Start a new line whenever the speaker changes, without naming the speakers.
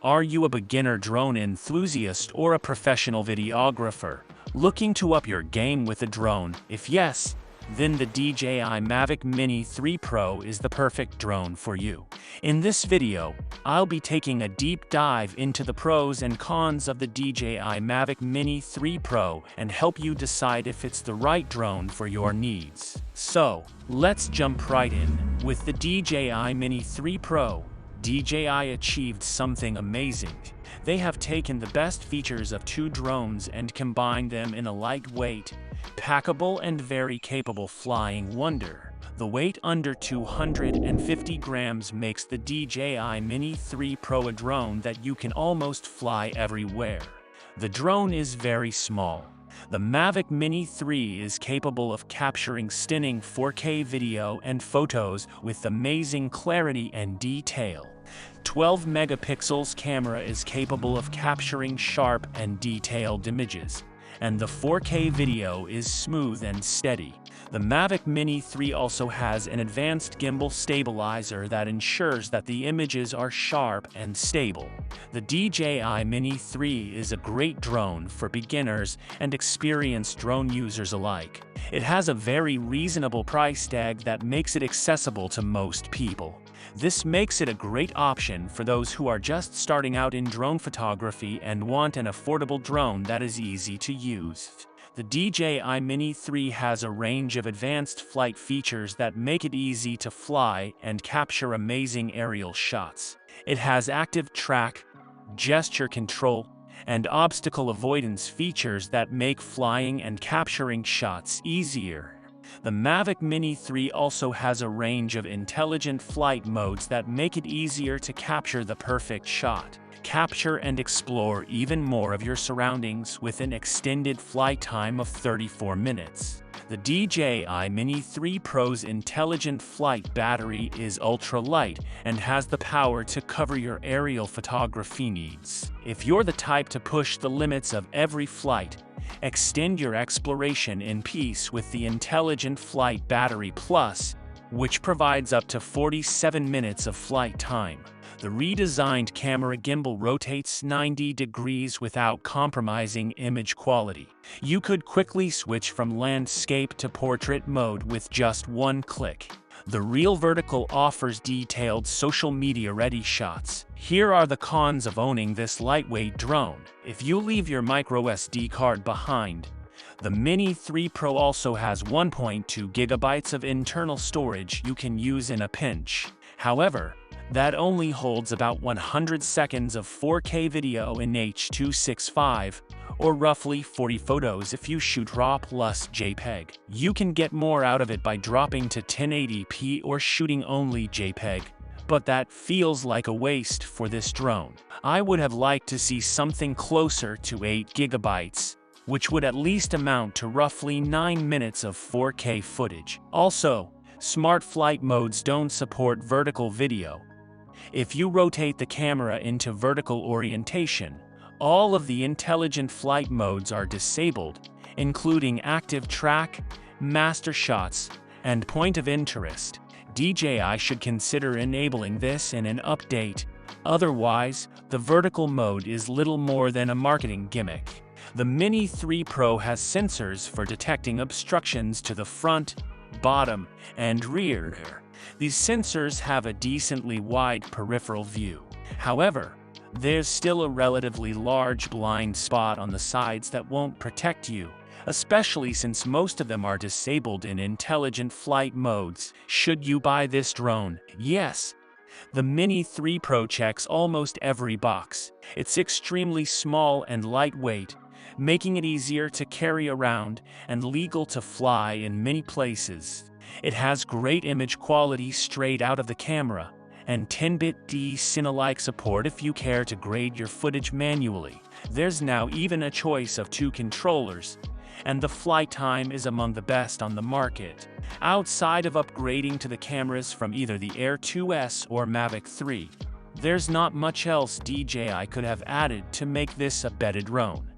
Are you a beginner drone enthusiast or a professional videographer looking to up your game with a drone? If yes, then the DJI Mavic Mini 3 Pro is the perfect drone for you. In this video, I'll be taking a deep dive into the pros and cons of the DJI Mavic Mini 3 Pro and help you decide if it's the right drone for your needs. So, let's jump right in. With the DJI Mini 3 Pro, DJI achieved something amazing. They have taken the best features of two drones and combined them in a lightweight, packable and very capable flying wonder. The weight under 250 grams makes the DJI Mini 3 Pro a drone that you can almost fly everywhere. The drone is very small. The Mavic Mini 3 is capable of capturing stunning 4K video and photos with amazing clarity and detail. 12 megapixels camera is capable of capturing sharp and detailed images, and the 4K video is smooth and steady. The Mavic Mini 3 also has an advanced gimbal stabilizer that ensures that the images are sharp and stable. The DJI Mini 3 is a great drone for beginners and experienced drone users alike. It has a very reasonable price tag that makes it accessible to most people. This makes it a great option for those who are just starting out in drone photography and want an affordable drone that is easy to use. The DJI Mini 3 has a range of advanced flight features that make it easy to fly and capture amazing aerial shots. It has active track, gesture control, and obstacle avoidance features that make flying and capturing shots easier. The Mavic Mini 3 also has a range of intelligent flight modes that make it easier to capture the perfect shot. Capture and explore even more of your surroundings with an extended flight time of 34 minutes. The DJI Mini 3 Pro's intelligent flight battery is ultra-light and has the power to cover your aerial photography needs. If you're the type to push the limits of every flight, extend your exploration in peace with the Intelligent Flight Battery Plus, which provides up to 47 minutes of flight time. The redesigned camera gimbal rotates 90 degrees without compromising image quality. You could quickly switch from landscape to portrait mode with just one click. The Real Vertical offers detailed social media-ready shots. Here are the cons of owning this lightweight drone. If you leave your microSD card behind, the Mini 3 Pro also has 1.2 gigabytes of internal storage you can use in a pinch. However, that only holds about 100 seconds of 4K video in H.265, or roughly 40 photos if you shoot RAW plus JPEG. You can get more out of it by dropping to 1080p or shooting only JPEG, but that feels like a waste for this drone. I would have liked to see something closer to 8 gigabytes, which would at least amount to roughly 9 minutes of 4K footage. Also, smart flight modes don't support vertical video. If you rotate the camera into vertical orientation, all of the intelligent flight modes are disabled, including active track, master shots, and point of interest. DJI should consider enabling this in an update. Otherwise, the vertical mode is little more than a marketing gimmick. The Mini 3 Pro has sensors for detecting obstructions to the front, bottom, and rear. These sensors have a decently wide peripheral view. However, there's still a relatively large blind spot on the sides that won't protect you, especially since most of them are disabled in intelligent flight modes. Should you buy this drone? Yes. The Mini 3 Pro checks almost every box. It's extremely small and lightweight, making it easier to carry around and legal to fly in many places. It has great image quality straight out of the camera, and 10-bit Cine-like support if you care to grade your footage manually. There's now even a choice of 2 controllers, and the flight time is among the best on the market. Outside of upgrading to the cameras from either the Air 2S or Mavic 3, there's not much else DJI could have added to make this a better drone.